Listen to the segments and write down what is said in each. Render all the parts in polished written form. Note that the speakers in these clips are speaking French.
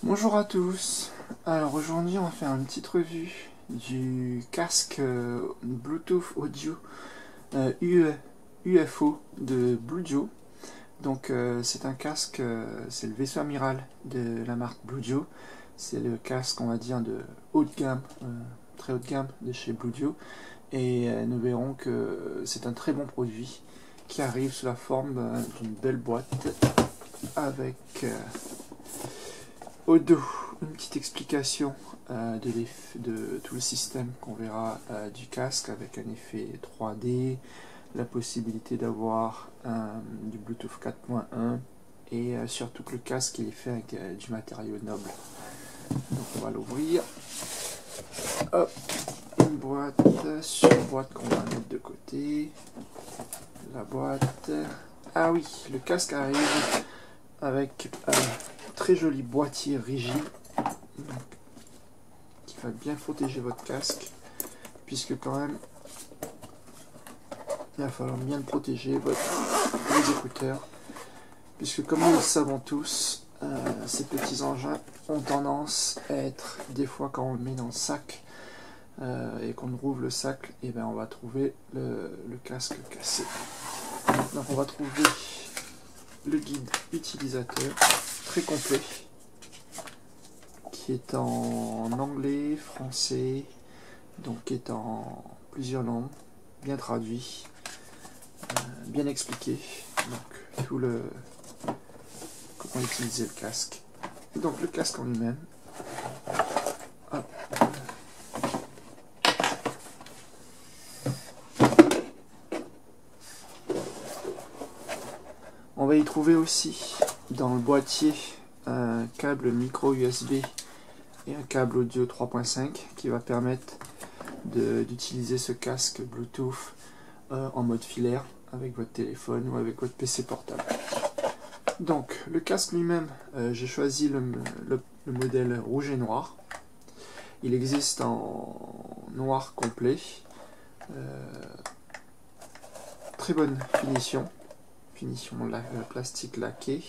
Bonjour à tous. Alors aujourd'hui on va faire une petite revue du casque Bluetooth Audio UFO de Bluejo. Donc c'est un casque, c'est le vaisseau amiral de la marque Bluejo. C'est le casque, on va dire, de haut de gamme, très haut de gamme de chez Bluejo. Et nous verrons que c'est un très bon produit qui arrive sous la forme d'une belle boîte avec au dos une petite explication de tout le système qu'on verra du casque, avec un effet 3D, la possibilité d'avoir du Bluetooth 4.1 et surtout que le casque il est fait avec du matériau noble. Donc on va l'ouvrir. Hop, une boîte sur une boîte qu'on va mettre de côté. La boîte. Ah oui, le casque arrive avec un très joli boîtier rigide qui va bien protéger votre casque, puisque quand même il va falloir bien protéger vos écouteurs, puisque comme nous le savons tous, ces petits engins ont tendance à être, des fois quand on le met dans le sac et qu'on rouvre le sac, et ben on va trouver le casque cassé. Donc on va trouver le guide utilisateur très complet qui est en anglais, français, donc qui est en plusieurs langues, bien traduit, bien expliqué, donc tout le comment utiliser le casque. Et donc le casque en lui-même. On va y trouver aussi dans le boîtier un câble micro USB et un câble audio 3.5 qui va permettre d'utiliser ce casque Bluetooth en mode filaire avec votre téléphone ou avec votre PC portable. Donc le casque lui-même, j'ai choisi le modèle rouge et noir. Il existe en noir complet, très bonne finition plastique laqué.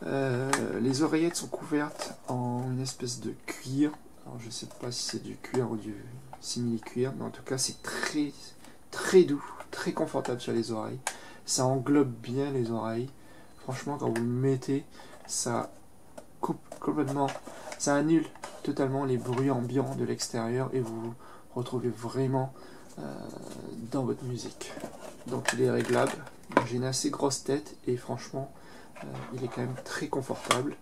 Les oreillettes sont couvertes en une espèce de cuir. Alors je ne sais pas si c'est du cuir ou du simili-cuir, mais en tout cas c'est très doux, très confortable sur les oreilles. Ça englobe bien les oreilles. Franchement, quand vous le mettez, ça coupe complètement, ça annule totalement les bruits ambiants de l'extérieur et vous vous retrouvez vraiment dans votre musique. Donc il est réglable. J'ai une assez grosse tête et franchement il est quand même très confortable.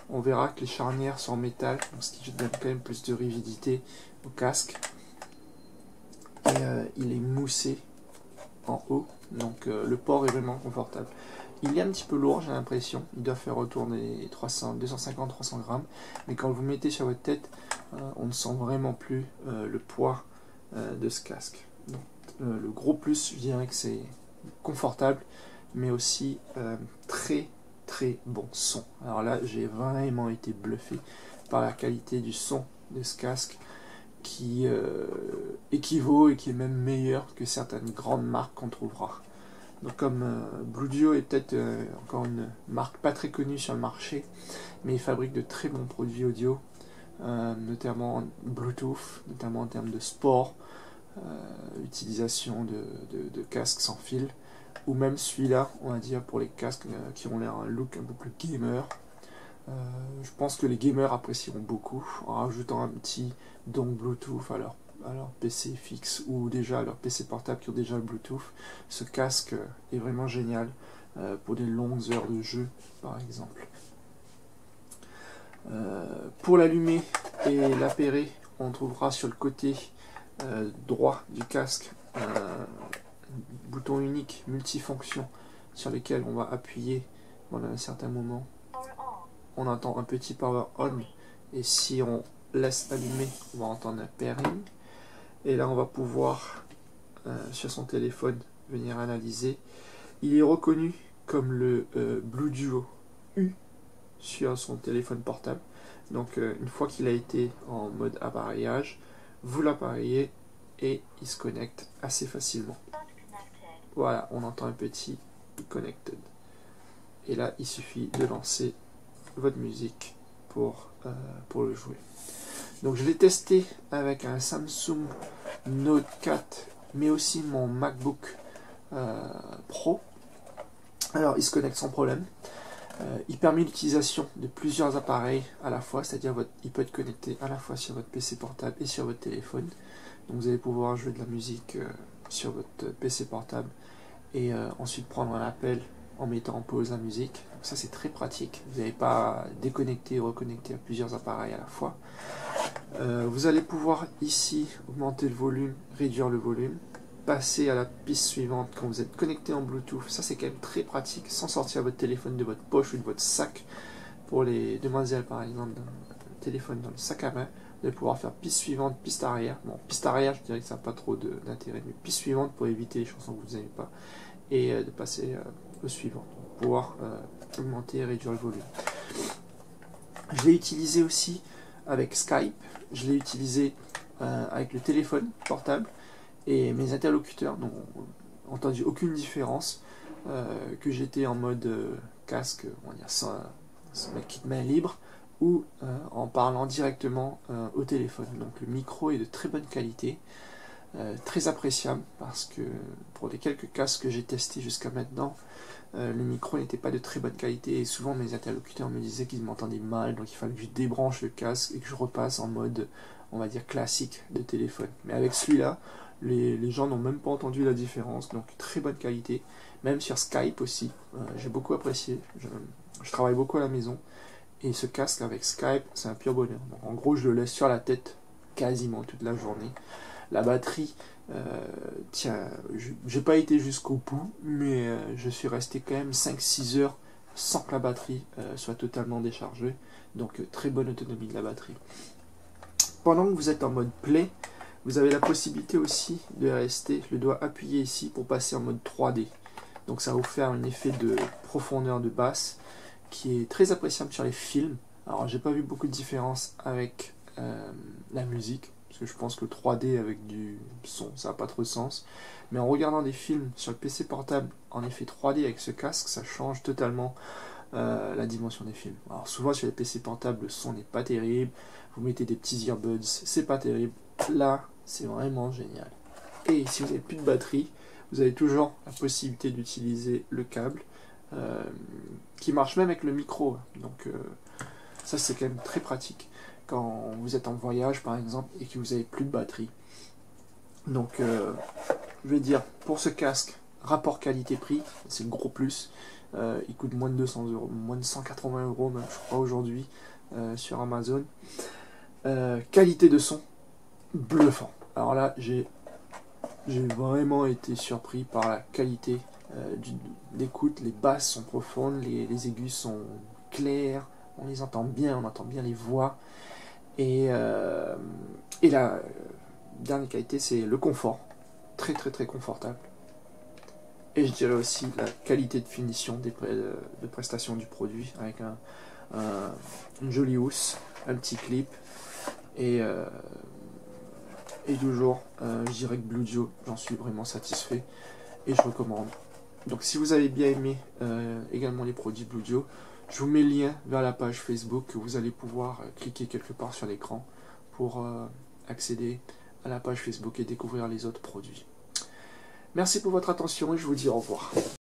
On verra que les charnières sont en métal, ce qui donne quand même plus de rigidité au casque. Et il est moussé en haut, donc le port est vraiment confortable. Il est un petit peu lourd, j'ai l'impression. Il doit faire autour des 250-300 grammes. Mais quand vous le mettez sur votre tête, on ne sent vraiment plus le poids de ce casque. Donc, le gros plus, je dirais que c'est confortable, mais aussi très bon son. Alors là, j'ai vraiment été bluffé par la qualité du son de ce casque qui équivaut et qui est même meilleur que certaines grandes marques qu'on trouvera. Donc comme Bluejo est peut-être encore une marque pas très connue sur le marché, mais il fabrique de très bons produits audio, notamment Bluetooth, notamment en termes de sport, utilisation de casques sans fil, ou même celui-là, on va dire, pour les casques qui ont l'air un look un peu plus gamer. Je pense que les gamers apprécieront beaucoup en rajoutant un petit don Bluetooth à leur PC fixe ou déjà à leur PC portable qui ont déjà le Bluetooth. Ce casque est vraiment génial pour des longues heures de jeu, par exemple. Pour l'allumer et l'appairer, on trouvera sur le côté droit du casque un bouton unique multifonction sur lequel on va appuyer pendant un certain moment. On entend un petit power on, et si on laisse allumer, on va entendre un pairing. Et là, on va pouvoir, sur son téléphone, venir analyser. Il est reconnu comme le Bluejo U sur son téléphone portable. Donc, une fois qu'il a été en mode appareillage, vous l'appareillez et il se connecte assez facilement. Voilà, on entend un petit connected. Et là, il suffit de lancer votre musique pour le jouer. Donc je l'ai testé avec un Samsung Note 4, mais aussi mon MacBook Pro. Alors il se connecte sans problème. Il permet l'utilisation de plusieurs appareils à la fois, c'est-à-dire il peut être connecté à la fois sur votre PC portable et sur votre téléphone. Donc vous allez pouvoir jouer de la musique sur votre PC portable et ensuite prendre un appel en mettant en pause la musique. Donc ça c'est très pratique, vous n'avez pas à déconnecter et reconnecter à plusieurs appareils à la fois. Vous allez pouvoir ici augmenter le volume, réduire le volume, passer à la piste suivante quand vous êtes connecté en Bluetooth. Ça c'est quand même très pratique, sans sortir votre téléphone de votre poche ou de votre sac. Pour les demoiselles par exemple, d'un téléphone dans le sac à main, vous allez pouvoir faire piste suivante, piste arrière. Bon, piste arrière je dirais que ça n'a pas trop d'intérêt, mais piste suivante pour éviter les chansons que vous n'aimez pas et de passer au suivant, pour pouvoir augmenter et réduire le volume. Je l'ai utilisé aussi avec Skype, je l'ai utilisé avec le téléphone portable, et mes interlocuteurs n'ont entendu aucune différence, que j'étais en mode casque, on va dire sans kit main libre, ou en parlant directement au téléphone. Donc le micro est de très bonne qualité, très appréciable, parce que pour les quelques casques que j'ai testés jusqu'à maintenant, le micro n'était pas de très bonne qualité, et souvent mes interlocuteurs me disaient qu'ils m'entendaient mal, donc il fallait que je débranche le casque et que je repasse en mode, on va dire, classique de téléphone. Mais avec celui-là, les gens n'ont même pas entendu la différence, donc très bonne qualité. Même sur Skype aussi, j'ai beaucoup apprécié. Je travaille beaucoup à la maison, et ce casque avec Skype, c'est un pur bonheur. Donc, en gros, je le laisse sur la tête quasiment toute la journée. La batterie, tiens, j'ai pas été jusqu'au bout, mais je suis resté quand même 5-6 heures sans que la batterie soit totalement déchargée. Donc très bonne autonomie de la batterie. Pendant que vous êtes en mode play, vous avez la possibilité aussi de rester le doigt appuyé ici pour passer en mode 3D. Donc ça va vous faire un effet de profondeur de basse qui est très appréciable sur les films. Alors j'ai pas vu beaucoup de différence avec la musique, parce que je pense que 3D avec du son, ça n'a pas trop de sens. Mais en regardant des films sur le PC portable en effet 3D avec ce casque, ça change totalement la dimension des films. Alors souvent sur les PC portables, le son n'est pas terrible, vous mettez des petits earbuds, c'est pas terrible. Là, c'est vraiment génial. Et si vous n'avez plus de batterie, vous avez toujours la possibilité d'utiliser le câble, qui marche même avec le micro. Donc ça c'est quand même très pratique quand vous êtes en voyage par exemple et que vous n'avez plus de batterie. Donc je vais dire, pour ce casque, rapport qualité-prix, c'est le gros plus. Il coûte moins de 200 euros, moins de 180 euros même, je crois, aujourd'hui sur Amazon. Qualité de son, bluffant. Alors là, j'ai vraiment été surpris par la qualité d'écoute. Les basses sont profondes, les aigus sont clairs, on les entend bien, on entend bien les voix. Et la dernière qualité, c'est le confort, très très très confortable. Et je dirais aussi la qualité de finition de prestation du produit, avec une jolie housse, un petit clip, et toujours, je dirais que Bluejo, j'en suis vraiment satisfait, et je recommande. Donc si vous avez bien aimé également les produits Bluejo, je vous mets le lien vers la page Facebook, que vous allez pouvoir cliquer quelque part sur l'écran pour accéder à la page Facebook et découvrir les autres produits. Merci pour votre attention et je vous dis au revoir.